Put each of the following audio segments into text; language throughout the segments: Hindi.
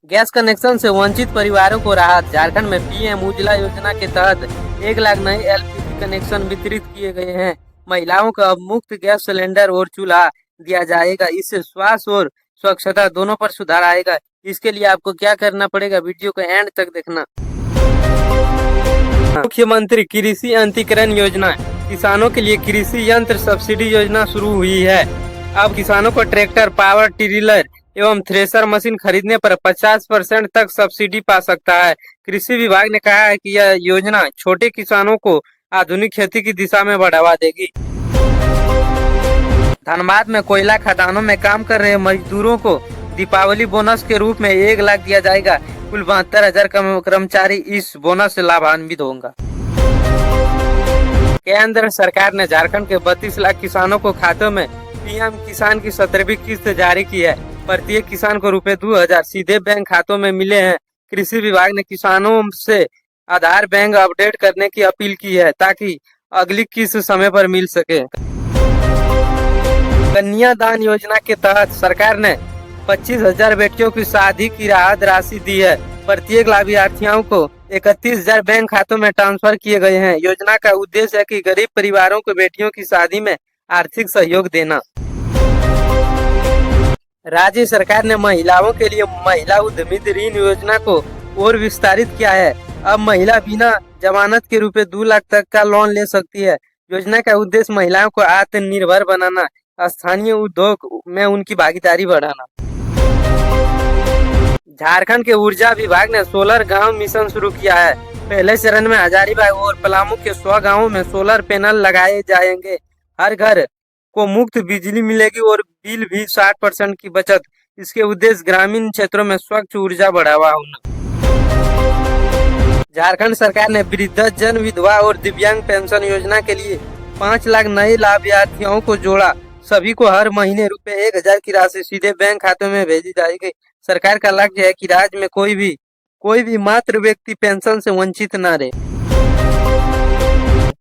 गैस कनेक्शन से वंचित परिवारों को राहत। झारखंड में पीएम उज्ज्वला योजना के तहत 1 लाख नए एलपीजी कनेक्शन वितरित किए गए हैं। महिलाओं को अब मुफ्त गैस सिलेंडर और चूल्हा दिया जाएगा। इससे स्वास्थ्य और स्वच्छता दोनों पर सुधार आएगा। इसके लिए आपको क्या करना पड़ेगा, वीडियो को एंड तक देखना। मुख्यमंत्री कृषि यंत्रीकरण योजना, किसानों के लिए कृषि यंत्र सब्सिडी योजना शुरू हुई है। अब किसानों को ट्रैक्टर, पावर टिलर एवं थ्रेसर मशीन खरीदने पर 50% तक सब्सिडी पा सकता है। कृषि विभाग ने कहा है कि यह योजना छोटे किसानों को आधुनिक खेती की दिशा में बढ़ावा देगी। धनबाद में कोयला खदानों में काम कर रहे मजदूरों को दीपावली बोनस के रूप में 1 लाख दिया जाएगा। कुल 72,000 कर्मचारी इस बोनस से लाभान्वित होंगे। केंद्र सरकार ने झारखंड के 32 लाख किसानों को खातों में पीएम किसान की 17वीं किस्त जारी की है। प्रत्येक किसान को ₹2,000 सीधे बैंक खातों में मिले हैं। कृषि विभाग ने किसानों से आधार बैंक अपडेट करने की अपील की है ताकि अगली किस्त समय पर मिल सके। कन्यादान योजना के तहत सरकार ने 25,000 बेटियों की शादी की राहत राशि दी है। प्रत्येक लाभार्थियों को 31,000 बैंक खातों में ट्रांसफर किए गए हैं। योजना का उद्देश्य है कि गरीब परिवारों को बेटियों की शादी में आर्थिक सहयोग देना। राज्य सरकार ने महिलाओं के लिए महिला उद्यमिता ऋण योजना को और विस्तारित किया है। अब महिला बिना जमानत के ₹2 लाख तक का लोन ले सकती है। योजना का उद्देश्य महिलाओं को आत्मनिर्भर बनाना, स्थानीय उद्योग में उनकी भागीदारी बढ़ाना। झारखंड के ऊर्जा विभाग ने सोलर गांव मिशन शुरू किया है। पहले चरण में हजारीबाग और पलामू के 100 गांवों में सोलर पैनल लगाए जाएंगे। हर घर को मुफ्त बिजली मिलेगी और बिल भी 60% की बचत। इसके उद्देश्य ग्रामीण क्षेत्रों में स्वच्छ ऊर्जा बढ़ावा होना। झारखंड सरकार ने वृद्धजन, विधवा और दिव्यांग पेंशन योजना के लिए 5 लाख नए लाभार्थियों को जोड़ा। सभी को हर महीने ₹1,000 की राशि सीधे बैंक खातों में भेजी जाएगी। सरकार का लक्ष्य है कि राज्य में कोई भी मात्र व्यक्ति पेंशन से वंचित न रहे।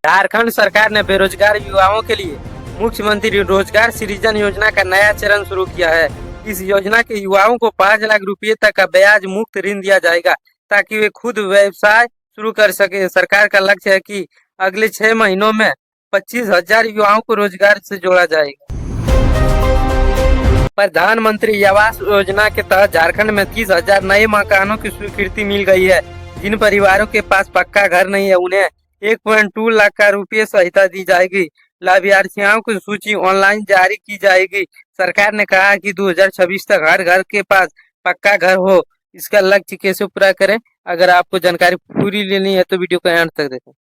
झारखंड सरकार ने बेरोजगार युवाओं के लिए मुख्यमंत्री रोजगार सृजन योजना का नया चरण शुरू किया है। इस योजना के युवाओं को 5 लाख रुपए तक का ब्याज मुक्त ऋण दिया जाएगा ताकि वे खुद व्यवसाय शुरू कर सके। सरकार का लक्ष्य है कि अगले 6 महीनों में 25,000 युवाओं को रोजगार से जोड़ा जाएगा। प्रधानमंत्री आवास योजना के तहत झारखंड में 30,000 नए मकानों की स्वीकृति मिल गई है। जिन परिवारों के पास पक्का घर नहीं है उन्हें 1.2 लाख का रुपये सहायता दी जाएगी। लाभार्थियों की सूची ऑनलाइन जारी की जाएगी। सरकार ने कहा कि 2026 तक हर घर के पास पक्का घर हो। इसका लक्ष्य कैसे पूरा करें, अगर आपको जानकारी पूरी लेनी है तो वीडियो को अंत तक देखें।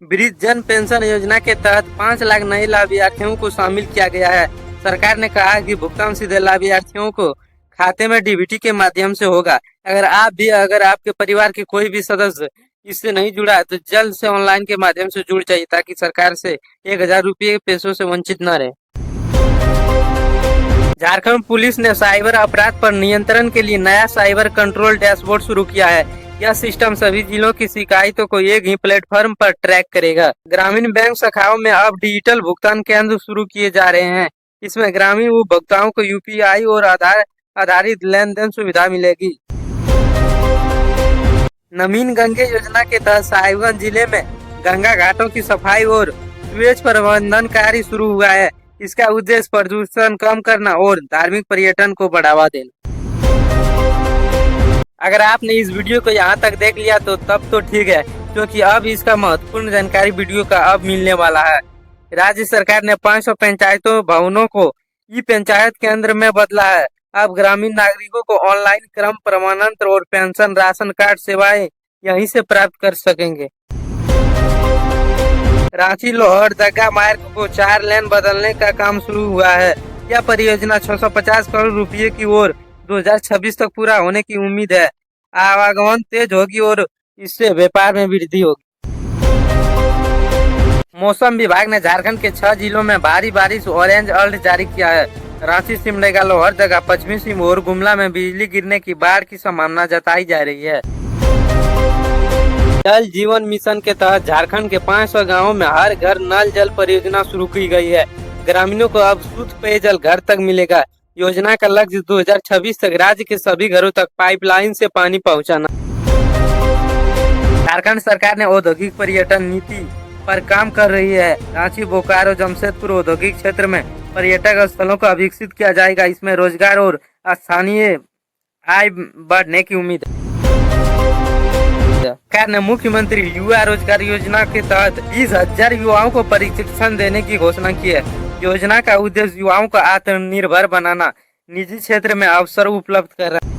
वृद्धजन पेंशन योजना के तहत 5 लाख नए लाभार्थियों को शामिल किया गया है। सरकार ने कहा कि भुगतान सीधे लाभार्थियों को खाते में डीबीटी के माध्यम से होगा। अगर आपके परिवार के कोई भी सदस्य इससे नहीं जुड़ा है तो जल्द से ऑनलाइन के माध्यम से जुड़ जाइए ताकि सरकार से 1,000 रुपये पैसों से वंचित न रहे। झारखंड पुलिस ने साइबर अपराध पर नियंत्रण के लिए नया साइबर कंट्रोल डैशबोर्ड शुरू किया है। यह सिस्टम सभी जिलों की शिकायतों को एक ही प्लेटफॉर्म पर ट्रैक करेगा। ग्रामीण बैंक शाखाओं में अब डिजिटल भुगतान केंद्र शुरू किए जा रहे हैं। इसमें ग्रामीण उपभोक्ताओं को यूपीआई और आधार आधारित लेन देन सुविधा मिलेगी। नमीन गंगे योजना के तहत साहिबगंज जिले में गंगा घाटों की सफाई और सीवेज प्रबंधन कार्य शुरू हुआ है। इसका उद्देश्य प्रदूषण कम करना और धार्मिक पर्यटन को बढ़ावा देना। अगर आपने इस वीडियो को यहाँ तक देख लिया तो तब तो ठीक है, क्योंकि अब इसका महत्वपूर्ण जानकारी वीडियो का अब मिलने वाला है। राज्य सरकार ने 500 पंचायतों भवनों को ई पंचायत केंद्र में बदला है। अब ग्रामीण नागरिकों को ऑनलाइन क्रम प्रमाण पत्र और पेंशन, राशन कार्ड सेवाएं यहीं से प्राप्त कर सकेंगे। रांची लोहरदगा मार्ग को 4 लेन बदलने का काम शुरू हुआ है। यह परियोजना 650 करोड़ रुपए की ओर 2026 तक पूरा होने की उम्मीद है। आवागमन तेज होगी और इससे व्यापार में वृद्धि होगी। मौसम विभाग ने झारखंड के 6 जिलों में भारी बारिश ऑरेंज अलर्ट जारी किया है। रांची, सिमडेगा, लोहरदगा, पश्चिमी सिंहभूम और गुमला में बिजली गिरने की बाढ़ की संभावना जताई जा रही है। जल जीवन मिशन के तहत झारखंड के 500 गांवों में हर घर नल जल परियोजना शुरू की गई है। ग्रामीणों को अब शुद्ध पेयजल घर तक मिलेगा। योजना का लक्ष्य 2026 तक राज्य के सभी घरों तक पाइपलाइन से पानी पहुंचाना। झारखंड सरकार ने औद्योगिक पर्यटन नीति पर काम कर रही है। रांची, बोकारो, जमशेदपुर औद्योगिक क्षेत्र में पर्यटक स्थलों को विकसित किया जाएगा। इसमें रोजगार और स्थानीय आय बढ़ने की उम्मीद है। सरकार ने मुख्यमंत्री युवा रोजगार योजना के तहत 20,000 युवाओं को प्रशिक्षण देने की घोषणा की है। योजना का उद्देश्य युवाओं को आत्मनिर्भर बनाना, निजी क्षेत्र में अवसर उपलब्ध कराना।